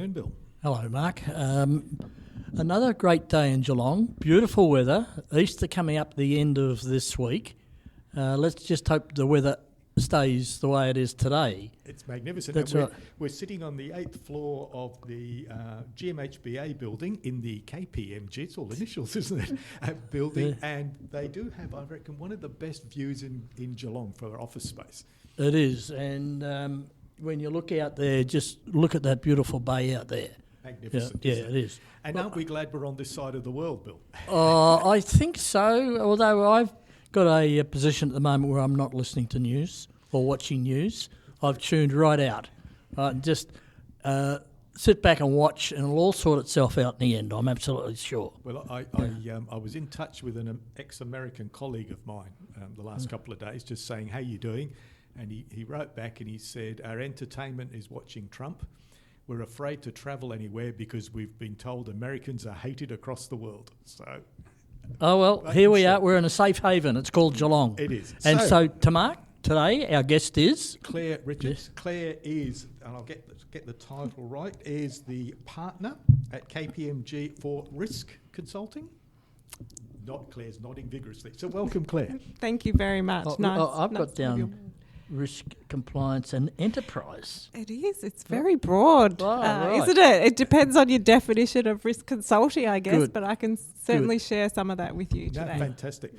afternoon, Bill. Hello, Mark. Another great day in Geelong. Beautiful weather. Easter coming up the end of this week. Let's just hope the weather stays the way it is today. It's magnificent. That's right. We're sitting on the 8th floor of the GMHBA building in the KPMG, it's all initials, isn't it, building. Yeah. And they do have, I reckon, one of the best views in Geelong for office space. It is. And when you look out there, just look at that beautiful bay out there. Magnificent. Yeah, it is. And aren't we glad we're on this side of the world, Bill? I think so, although I've got a position at the moment where I'm not listening to news or watching news. I've tuned right out. Just sit back and watch, and it'll all sort itself out in the end, I'm absolutely sure. Well, I was in touch with an ex-American colleague of mine the last couple of days, just saying, how you doing? And he wrote back and he said, our entertainment is watching Trump. We're afraid to travel anywhere because we've been told Americans are hated across the world. So, oh, well, here we are. We're in a safe haven. It's called Geelong. It is. And so to Mark, today our guest is? Claire Richards. Yes. Claire is, and I'll get the title right, is the partner at KPMG for risk consulting. Claire's nodding vigorously. So welcome, Claire. Thank you very much. I've got down risk, compliance and enterprise. It is. It's very broad, right. Isn't it? It depends on your definition of risk consulting, I guess, Good. but I can certainly share some of that with you today. Fantastic.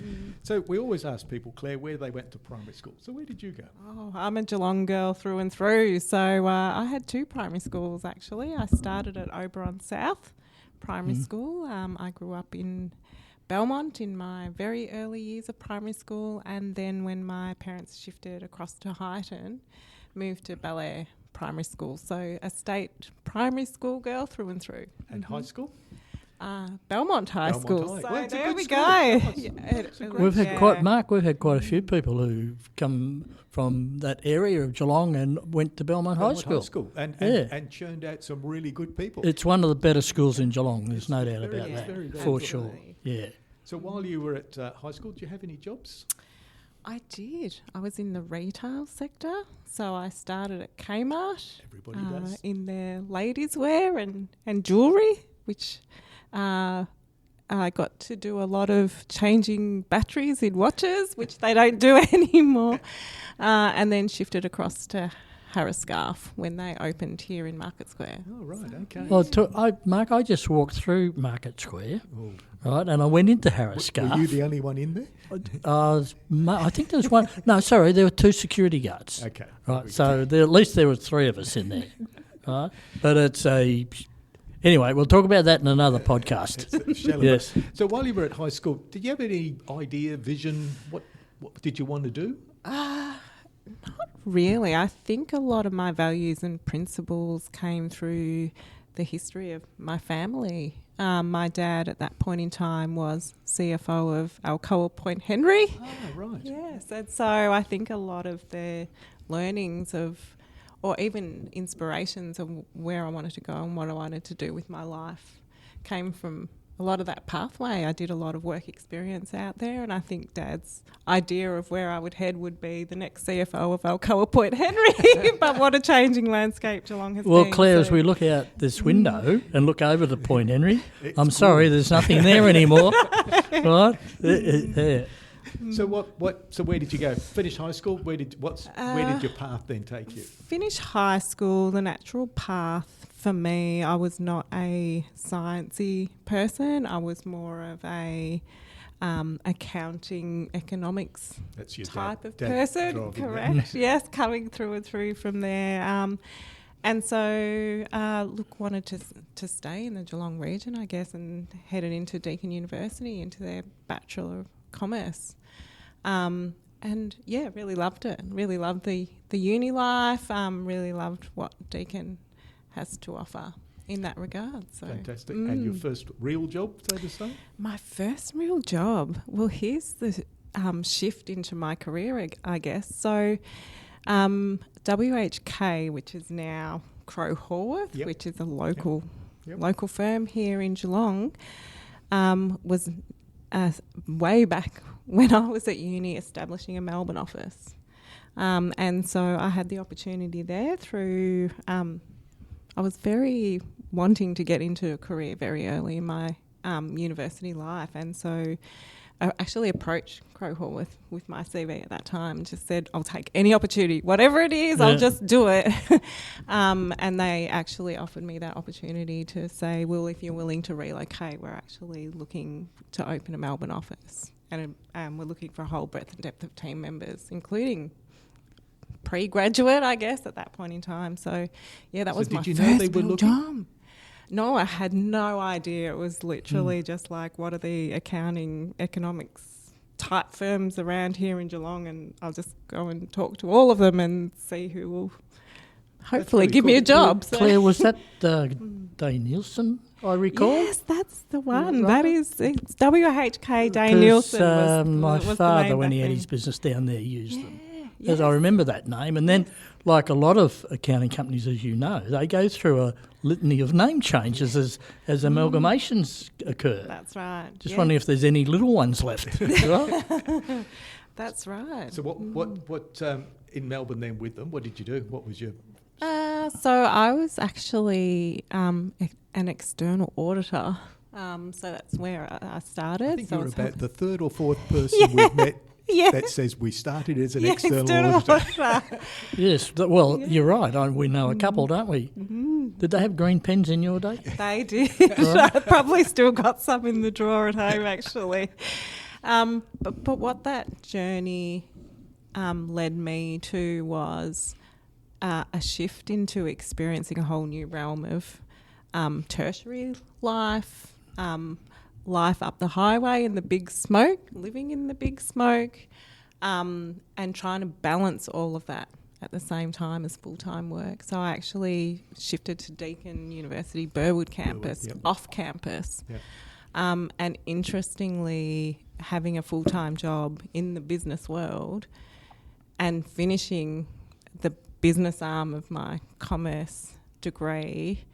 So we always ask people, Claire, where they went to primary school. So where did you go? Oh, I'm a Geelong girl through and through. So I had two primary schools, actually. I started at Oberon South Primary School. I grew up in Belmont in my very early years of primary school, and then when my parents shifted across to Highton, moved to Bel Air Primary School. So a state primary school girl through and through. And high school? Belmont High School. High. So well, there we school. go. We've had quite a few people who've come from that area of Geelong and went to Belmont High School. And churned out some really good people. It's one of the better schools in Geelong. There's no doubt about that, very, very for good. sure. Yeah. So while you were at high school, did you have any jobs? I did. I was in the retail sector. So I started at Kmart. Everybody does. In their ladies' wear and jewellery, which I got to do a lot of changing batteries in watches, which they don't do anymore, and then shifted across to Harris Scarf when they opened here in Market Square. Oh, right, okay. Well, Mark, I just walked through Market Square, right, and I went into Harris Scarf. Were you the only one in there? I think there was one. No, sorry, there were two security guards. Okay. Right, so at least there were three of us in there. Right, but it's a... Anyway, we'll talk about that in another podcast. Yes. So while you were at high school, did you have any idea, vision? What did you want to do? Not really. I think a lot of my values and principles came through the history of my family. My dad at that point in time was CFO of Alcoa Point Henry. Oh, right. Yes, and so I think a lot of the learnings or even inspirations of where I wanted to go and what I wanted to do with my life came from a lot of that pathway. I did a lot of work experience out there, and I think Dad's idea of where I would head would be the next CFO of Alcoa Point Henry. But what a changing landscape Geelong has been. Well, Claire, as we look out this window and look over to Point Henry, I'm sorry, there's nothing there anymore. Right? Yeah. So where did you go? Finish high school? Where did your path then take you? Finish high school, the natural path for me, I was not a sciencey person. I was more of a accounting, economics type of person. Correct. Yes, coming through and through from there. And so, wanted to stay in the Geelong region, I guess, and headed into Deakin University, into their Bachelor of Commerce. And yeah, really loved it. Really loved the uni life. Really loved what Deakin has to offer in that regard. So fantastic. And your first real job, so to say? My first real job. Well, here's the shift into my career, I guess. So WHK, which is now Crowe Horwath, which is a local firm here in Geelong, was way back when I was at uni establishing a Melbourne office. And so I had the opportunity there through I was very wanting to get into a career very early in my university life, and so I actually approached Crow Hall with my CV at that time, just said, I'll take any opportunity, whatever it is, I'll just do it. And they actually offered me that opportunity to say, well, if you're willing to relocate, we're actually looking to open a Melbourne office. And we're looking for a whole breadth and depth of team members, including pre-graduate, I guess, at that point in time. So, yeah, that was my first real job. No, I had no idea. It was literally just like, what are the accounting, economics type firms around here in Geelong? And I'll just go and talk to all of them and see who will hopefully give me a job. So. Claire, was that Day Nielsen, I recall? Yes, that's the one. Right. That is, it's WHK Day Nielsen. My father, when he had his business down there, used them. As I remember that name. And then, like a lot of accounting companies, as you know, they go through a litany of name changes as amalgamations occur. That's right. Just wondering if there's any little ones left. Right? That's right. So what in Melbourne then with them, what did you do? What was your... So I was actually an external auditor. So that's where I started. I think so you're about the third or fourth person we've met that says we started as an external auditor. Yes, you're right. We know a couple, don't we? Mm-hmm. Did they have green pens in your day? They did. I probably still got some in the drawer at home, actually. But what that journey led me to was a shift into experiencing a whole new realm of tertiary life, life up the highway in the big smoke, living in the big smoke, and trying to balance all of that at the same time as full-time work. So I actually shifted to Deakin University Burwood campus, off campus. Yep. And interestingly, having a full-time job in the business world and finishing the business arm of my commerce degree,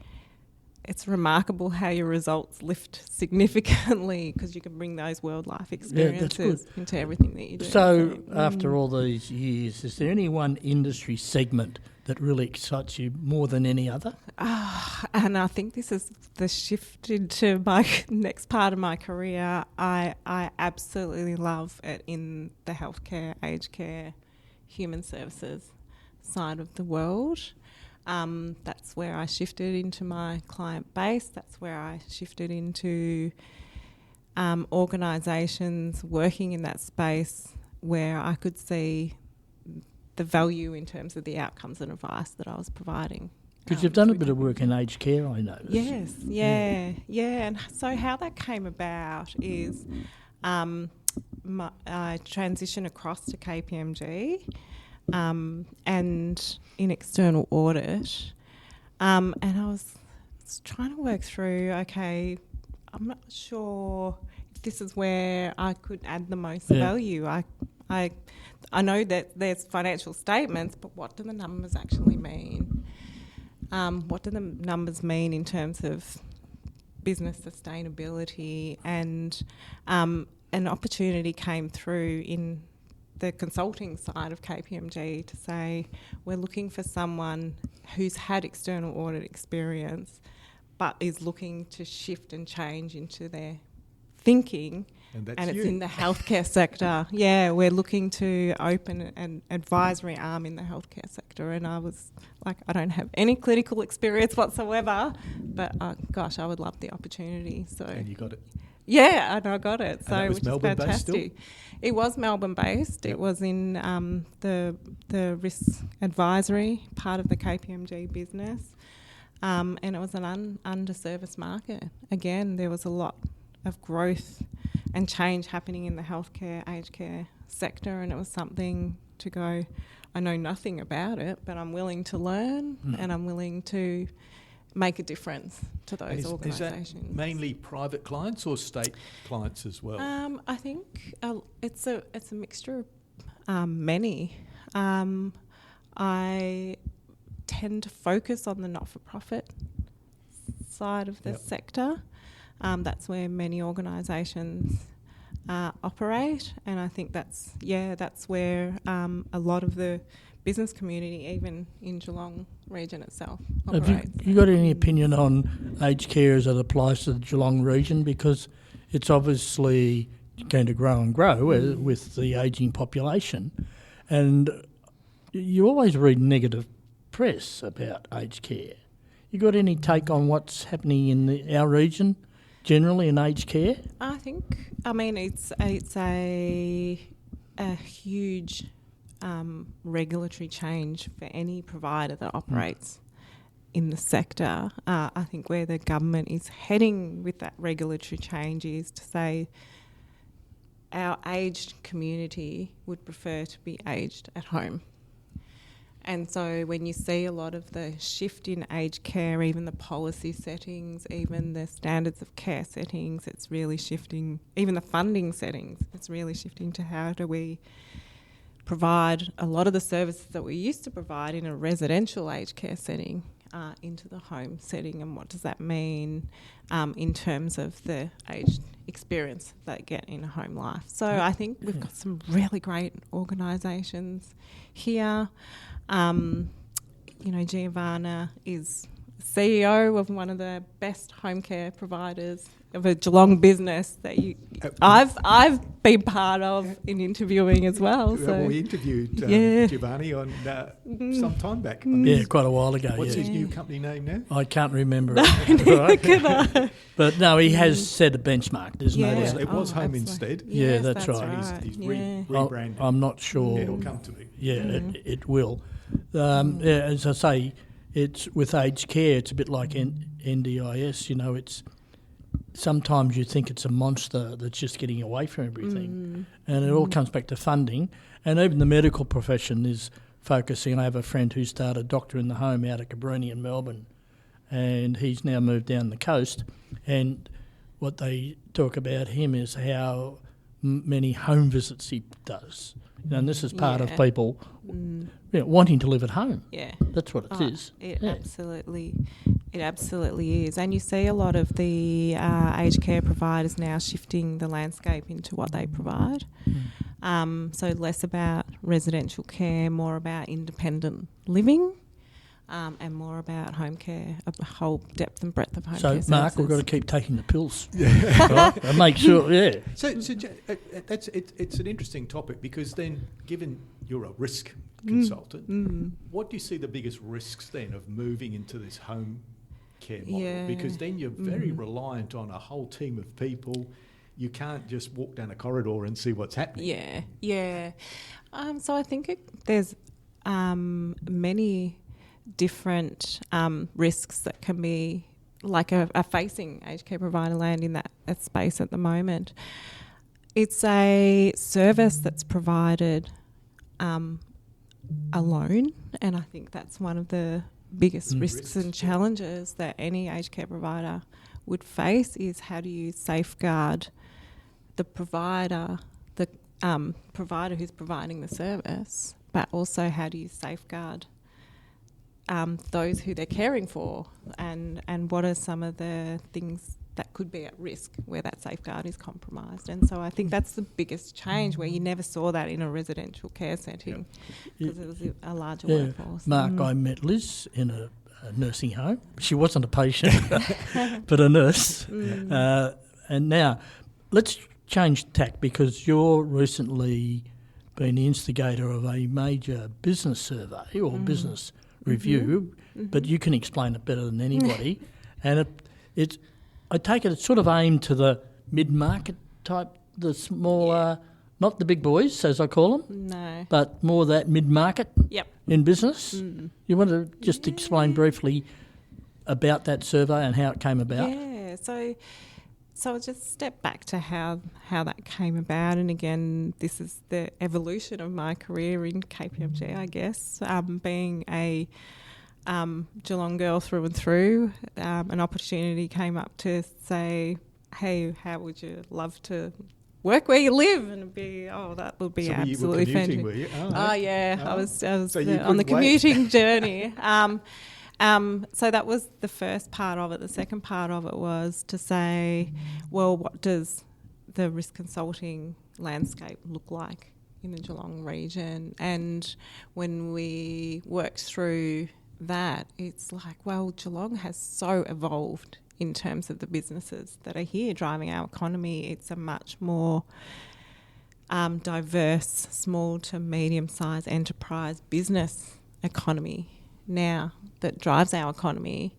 it's remarkable how your results lift significantly because you can bring those world life experiences into everything that you do. So after all these years, is there any one industry segment that really excites you more than any other? And I think this is the shift into my next part of my career. I absolutely love it in the healthcare, aged care, human services side of the world. That's where I shifted into my client base. That's where I shifted into organisations working in that space where I could see the value in terms of the outcomes and advice that I was providing. Because you've done a bit of work in aged care, I noticed. Yes, yeah. And so how that came about is I transitioned across to KPMG and in external audit, and I was trying to work through, okay, I'm not sure if this is where I could add the most value. I know that there's financial statements, but what do the numbers actually mean? What do the numbers mean in terms of business sustainability? And an opportunity came through in the consulting side of KPMG to say, we're looking for someone who's had external audit experience but is looking to shift and change into their thinking. And it's in the healthcare sector. Yeah, we're looking to open an advisory arm in the healthcare sector. And I was like, I don't have any clinical experience whatsoever, but gosh, I would love the opportunity. So. And you got it? Yeah, and I got it. And so that was which Melbourne is fantastic. Based still? It was Melbourne based. Yep. It was in the risk advisory part of the KPMG business, and it was an underserviced market. Again, there was a lot of growth and change happening in the healthcare, aged care sector, and it was something to go, I know nothing about it, but I'm willing to learn and I'm willing to make a difference to those organisations. Is that mainly private clients or state clients as well? I think it's a mixture of many. I tend to focus on the not-for-profit side of the sector. That's where many organisations operate, and I think that's where a lot of the business community, even in Geelong region itself. Have you got any opinion on aged care as it applies to the Geelong region? Because it's obviously going to grow and grow with the ageing population. And you always read negative press about aged care. You got any take on what's happening in our region generally in aged care? I mean, it's a huge regulatory change for any provider that operates in the sector. I think where the government is heading with that regulatory change is to say our aged community would prefer to be aged at home. And so when you see a lot of the shift in aged care, even the policy settings, even the standards of care settings, it's really shifting, even the funding settings, it's really shifting to how do we provide a lot of the services that we used to provide in a residential aged care setting into the home setting, and what does that mean in terms of the aged experience they get in a home life. So I think we've got some really great organisations here. Giovanna is CEO of one of the best home care providers of a Geelong business that I've been part of in interviewing as well. So we interviewed Giovanni on some time back. Yeah, quite a while ago. What's his new company name now? I can't remember it. But no, he has set a benchmark. There's no doubt. It was Home Instead. Yeah, that's right. He's rebranded. I'm not sure. It'll come to me. Yeah, it will. As I say, it's with aged care, it's a bit like NDIS. It's sometimes you think it's a monster that's just getting away from everything, and it all comes back to funding. And even the medical profession is focusing. I have a friend who started Doctor in the Home out of Cabrini in Melbourne, and he's now moved down the coast. And what they talk about him is how many home visits he does. And this is part of people wanting to live at home. Yeah, that's what it is. It absolutely is. And you see a lot of the aged care providers now shifting the landscape into what they provide. So less about residential care, more about independent living, and more about home care, a whole depth and breadth of home care services. So, Mark, we've got to keep taking the pills. Right? And make sure, So it's an interesting topic, because then, given you're a risk consultant, what do you see the biggest risks then of moving into this home care model? Yeah. Because then you're very reliant on a whole team of people. You can't just walk down a corridor and see what's happening. Yeah. So I think there's many different risks that can be are facing aged care provider land in that space at the moment. It's a service that's provided alone, and I think that's one of the biggest risks and challenges that any aged care provider would face, is how do you safeguard the provider, the provider who's providing the service, but also how do you safeguard those who they're caring for, and what are some of the things that could be at risk where that safeguard is compromised. And so I think that's the biggest change, where you never saw that in a residential care setting, because it was a larger workforce. Mark, I met Liz in a nursing home. She wasn't a patient, but a nurse. And now let's change tack, because you're recently been the instigator of a major business survey or business review, but you can explain it better than anybody. And I take it's sort of aimed to the mid-market type, the smaller, not the big boys, as I call them, no, but more that mid-market in business. You want to just explain briefly about that survey and how it came about? Yeah, so I'll just step back to how that came about. And again, this is the evolution of my career in KPMG, I guess. Being a Geelong girl through and through, an opportunity came up to say, hey, how would you love to work where you live? And it'd be, that would be absolutely fantastic. Were you? I was so on the commuting journey. So that was the first part of it. The second part of it was to say, well, what does the risk consulting landscape look like in the Geelong region. And when we worked through that, it's like, well, Geelong has so evolved in terms of the businesses that are here driving our economy. It's a much more diverse, small to medium-sized enterprise business economy now that drives our economy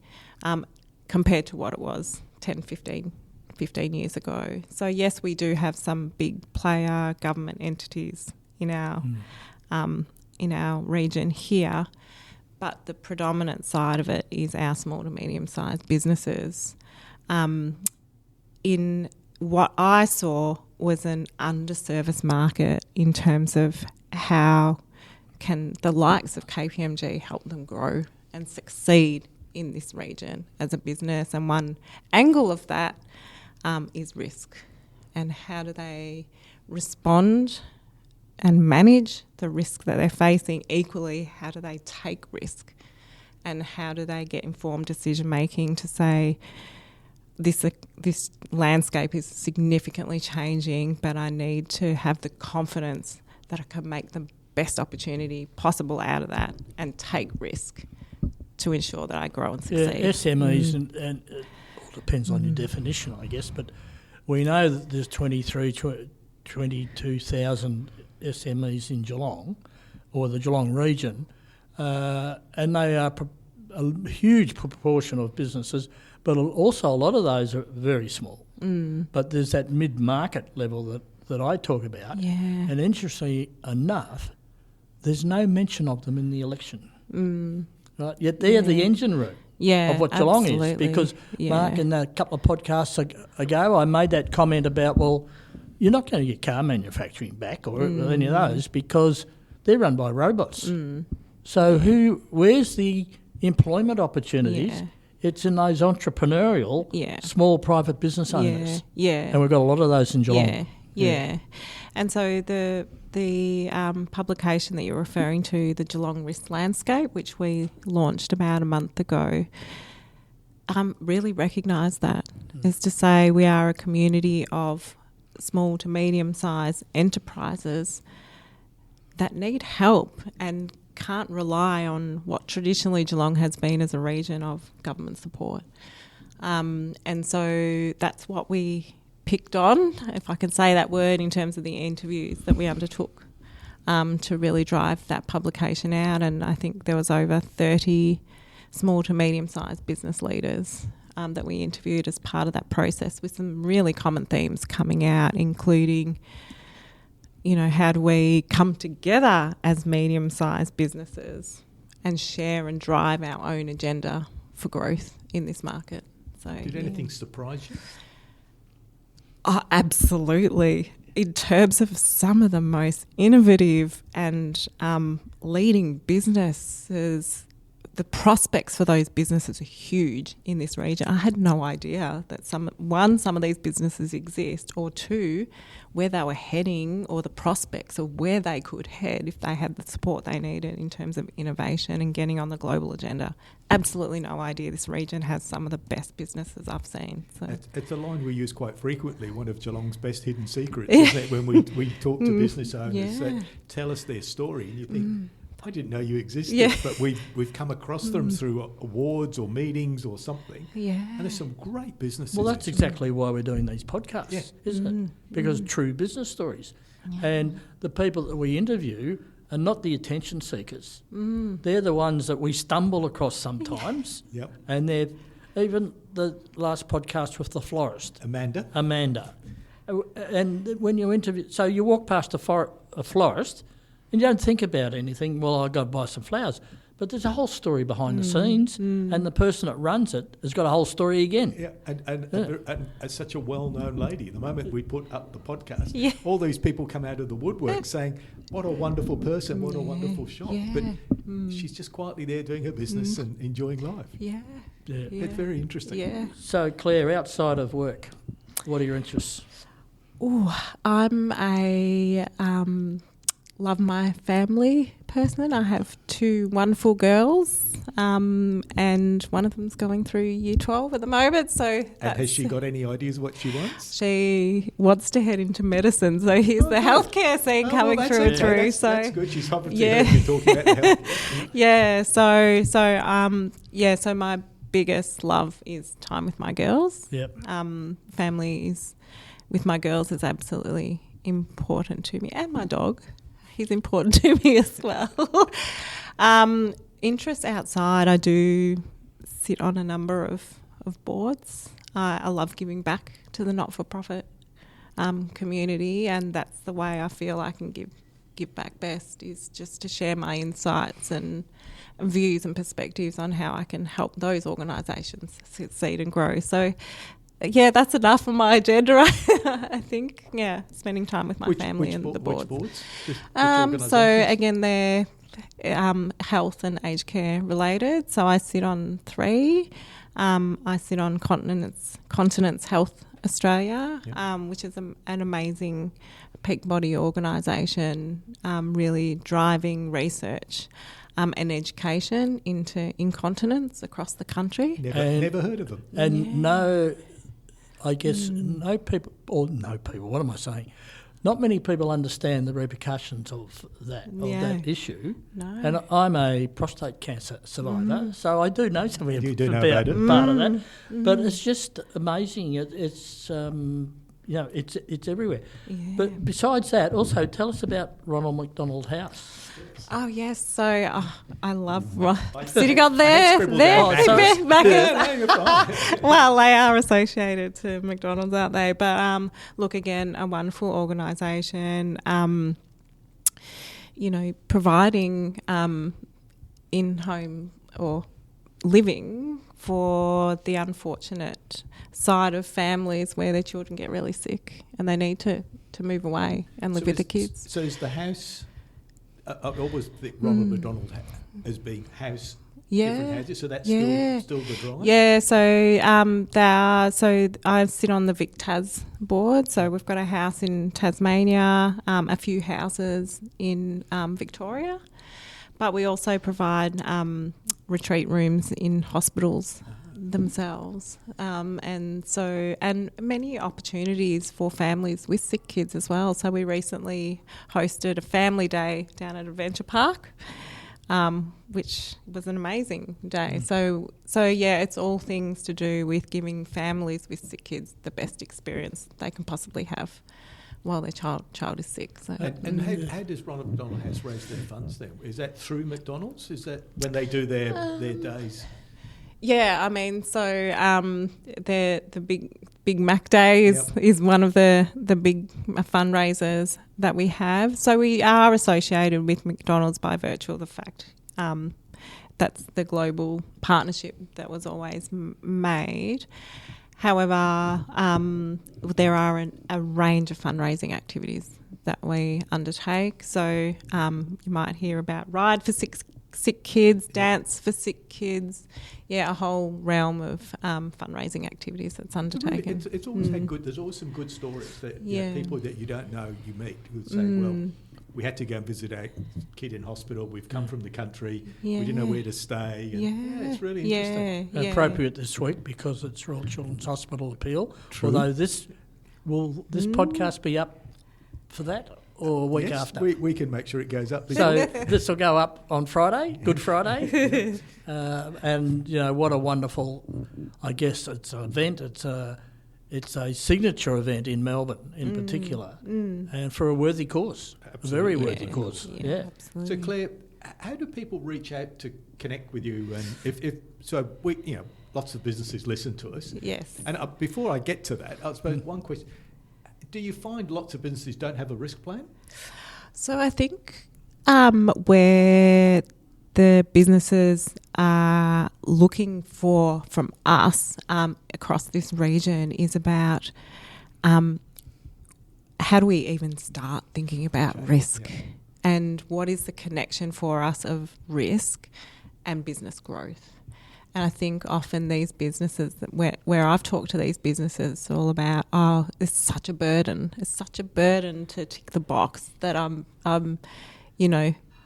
compared to what it was 10, 15 years ago. So yes, we do have some big player government entities in our region here, but the predominant side of it is our small to medium-sized businesses. In what I saw was an underserviced market in terms of how can the likes of KPMG help them grow and succeed in this region as a business. And one angle of that is risk, and how do they respond and manage the risk that they're facing. Equally, how do they take risk, and how do they get informed decision making to say this landscape is significantly changing, but I need to have the confidence that I can make the best opportunity possible out of that and take risk to ensure that I grow and succeed. Yeah, SMEs and it all depends on your definition, I guess, but we know that there's 22,000 SMEs in Geelong, or the Geelong region, and they are a huge proportion of businesses, but also a lot of those are very small. But there's that mid-market level that I talk about, and interestingly enough, there's no mention of them in the election. Right? Yet they're the engine room of what Geelong is. Because, Mark, in a couple of podcasts ago, I made that comment about, well, you're not going to get car manufacturing back or any of those because they're run by robots. So where's the employment opportunities? It's in those entrepreneurial, small private business owners. And we've got a lot of those in Geelong. And so the publication that you're referring to, the Geelong Risk Landscape, which we launched about a month ago, really recognised that, is to say we are a community of small to medium-sized enterprises that need help and can't rely on what traditionally Geelong has been as a region of government support. And so that's what we picked on, if I can say that word, in terms of the interviews that we undertook to really drive that publication out. And I think there was over 30 small to medium-sized business leaders that we interviewed as part of that process, with some really common themes coming out, including, you know, how do we come together as medium-sized businesses and share and drive our own agenda for growth in this market. So, did anything surprise you? Oh, absolutely. In terms of some of the most innovative and leading businesses, the prospects for those businesses are huge in this region. I had no idea that some of these businesses exist, or two, where they were heading, or the prospects of where they could head if they had the support they needed in terms of innovation and getting on the global agenda. Absolutely no idea this region has some of the best businesses I've seen. So it's a line we use quite frequently, one of Geelong's best hidden secrets, isn't it, when we talk to business owners that tell us their story, and you think, I didn't know you existed, but we've come across them through awards or meetings or something. And there's some great businesses. Well, that's exactly why we're doing these podcasts, isn't it? Because true business stories. And the people that we interview are not the attention seekers. They're the ones that we stumble across sometimes. And they're even the last podcast with the florist. Amanda. And when you interview, so you walk past a florist, and you don't think about anything, well, I've got to buy some flowers. But there's a whole story behind the scenes, and the person that runs it has got a whole story again. And such a well-known lady. The moment we put up the podcast, all these people come out of the woodwork saying, what a wonderful person, what a wonderful shop. But she's just quietly there doing her business and enjoying life. It's very interesting. So, Claire, outside of work, what are your interests? I'm a... love my family person. I have two wonderful girls, and one of them's going through year 12 at the moment. So, and has she got any ideas what she wants? She wants to head into medicine. So here's the healthcare scene coming through and through. That's good. She's obviously heard you talking about health. So my biggest love is time with my girls. Yep. Family is with my girls is absolutely important to me, and my dog. He's important to me as well. Interests outside, I do sit on a number of boards. I love giving back to the not-for-profit community, and that's the way I feel I can give back best, is just to share my insights and views and perspectives on how I can help those organisations succeed and grow. So, yeah, that's enough on my agenda, I think. Yeah, spending time with my family and the boards. Which boards? So, again, they're health and aged care related. So I sit on 3. I sit on Continence Health Australia, which is an amazing peak body organisation, really driving research and education into incontinence across the country. Never heard of them. And no people, what am I saying? Not many people understand the repercussions of that issue. No. And I'm a prostate cancer survivor, so I do know something about part of that. But it's just amazing. It's it's everywhere. Yeah. But besides that, also tell us about Ronald McDonald House. Oh yes, so I love sitting on there. Well, they are associated to McDonald's, aren't they? But look, again, a wonderful organisation. Providing in-home or living for the unfortunate side of families where their children get really sick and they need to move away and live with the kids. So is the house... I always think Ronald McDonald as being house, different houses, so that's still the drive? Yeah, so I sit on the VicTas board, so we've got a house in Tasmania, a few houses in Victoria, but we also provide retreat rooms in hospitals themselves, and many opportunities for families with sick kids as well. So we recently hosted a family day down at Adventure Park, which was an amazing day. So it's all things to do with giving families with sick kids the best experience they can possibly have while their child is sick. So, and how does Ronald McDonald House raise their funds then? Is that through McDonald's? Is that when they do their days? Yeah, I mean, so the Big Mac Day is one of the big fundraisers that we have. So we are associated with McDonald's by virtue of the fact that's the global partnership that was always made. However, there are a range of fundraising activities that we undertake. So you might hear about Ride for Sick Kids, Dance for Sick Kids, a whole realm of fundraising activities that's undertaken. It's always had good. There's always some good stories that people that you don't know you meet who say, well, we had to go and visit our kid in hospital. We've come from the country. We didn't know where to stay. And it's really interesting. Appropriate this week because it's Royal Children's Hospital Appeal. True. Although this podcast be up for that? Or a week after? We can make sure it goes up. So this will go up on Friday, Good Friday. And, what a wonderful, I guess it's an event. It's a signature event in Melbourne in particular, and for a worthy cause, absolutely. A very worthy cause. Yeah. So Claire, how do people reach out to connect with you? And if so, we lots of businesses listen to us. Yes. And before I get to that, I suppose one question. Do you find lots of businesses don't have a risk plan? So I think where the businesses are looking for from us across this region is about how do we even start thinking about risk and what is the connection for us of risk and business growth. And I think often these businesses, where I've talked to these businesses, it's all about, it's such a burden. It's such a burden to tick the box that I'm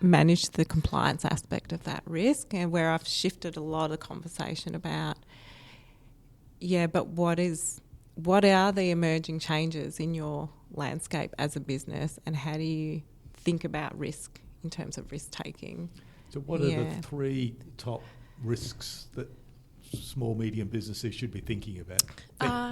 manage the compliance aspect of that risk, and where I've shifted a lot of the conversation about, but what are the emerging changes in your landscape as a business, and how do you think about risk in terms of risk taking? So what are the 3 top risks that small, medium businesses should be thinking about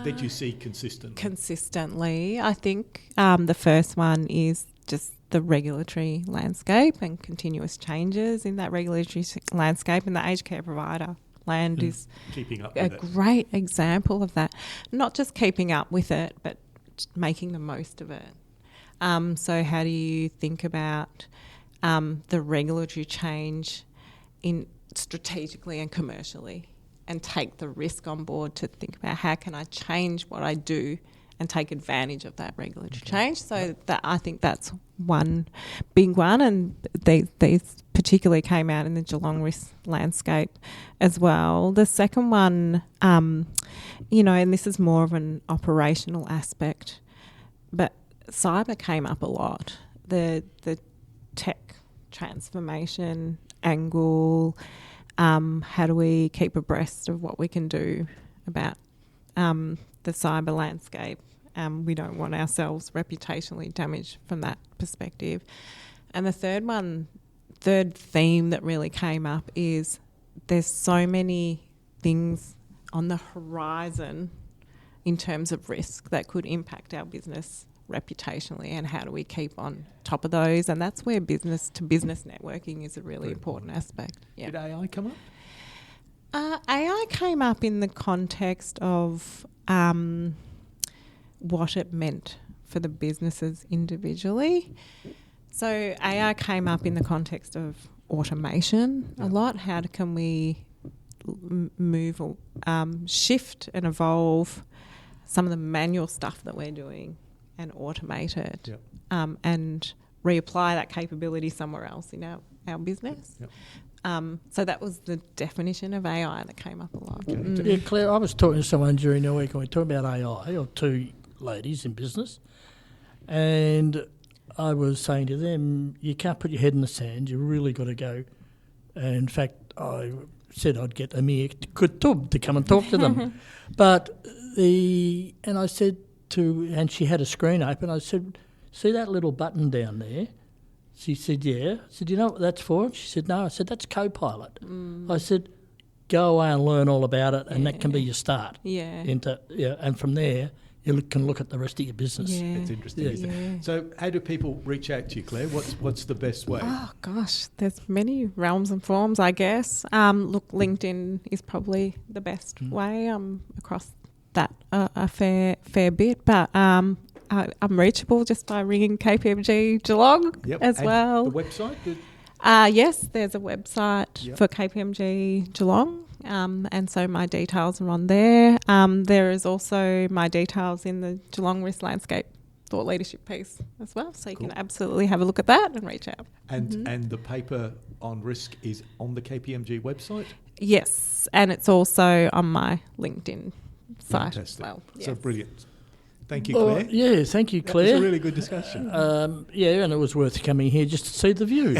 that you see consistently? Consistently, I think the first one is just the regulatory landscape and continuous changes in that regulatory landscape, and the aged care provider land is keeping up a with great example of that. Not just keeping up with it, but making the most of it. So how do you think about the regulatory change in strategically and commercially, and take the risk on board to think about how can I change what I do and take advantage of that regulatory change. So that, I think that's one big one, and these particularly came out in the Geelong risk landscape as well. The second one, and this is more of an operational aspect, but cyber came up a lot. The tech transformation angle, how do we keep abreast of what we can do about the cyber landscape? We don't want ourselves reputationally damaged from that perspective. And the third theme that really came up is there's so many things on the horizon in terms of risk that could impact our business reputationally, and how do we keep on top of those? And that's where business-to-business networking is a really important aspect. Yeah. Did AI come up? AI came up in the context of what it meant for the businesses individually. So AI came up in the context of automation a lot. How can we move or shift and evolve some of the manual stuff that we're doing and automate it, and reapply that capability somewhere else in our business. So that was the definition of AI that came up a lot. Yeah, Claire, I was talking to someone during the week and we were talking about AI, or 2 ladies in business, and I was saying to them, you can't put your head in the sand, you really got to go. And in fact, I said I'd get Amir Kutub to come and talk to them. And I said and she had a screen open, I said, see that little button down there? She said, yeah. I said, you know what that's for? She said, no. I said, that's Copilot. I said, go away and learn all about it, and that can be your start. And from there, you can look at the rest of your business. It's interesting, isn't it? So how do people reach out to you, Claire? What's the best way? Oh, gosh, there's many realms and forms, I guess. Look, LinkedIn is probably the best way. Across that a fair bit, but I'm reachable just by ringing KPMG Geelong as well. The website? Yes, there's a website for KPMG Geelong, and so my details are on there. There is also my details in the Geelong Risk Landscape Thought Leadership piece as well, so you can absolutely have a look at that and reach out. And the paper on risk is on the KPMG website? Yes, and it's also on my LinkedIn site. Fantastic. Well, so brilliant. Thank you, Claire. Thank you, Claire. It was a really good discussion. And it was worth coming here just to see the view.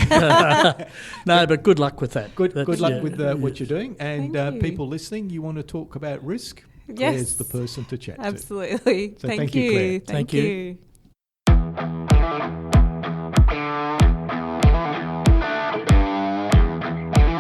No, but good luck with that. Good luck with what you're doing. And people listening, you want to talk about risk? Yes. Claire's the person to chat to. Absolutely. So thank you, Claire. Thank you.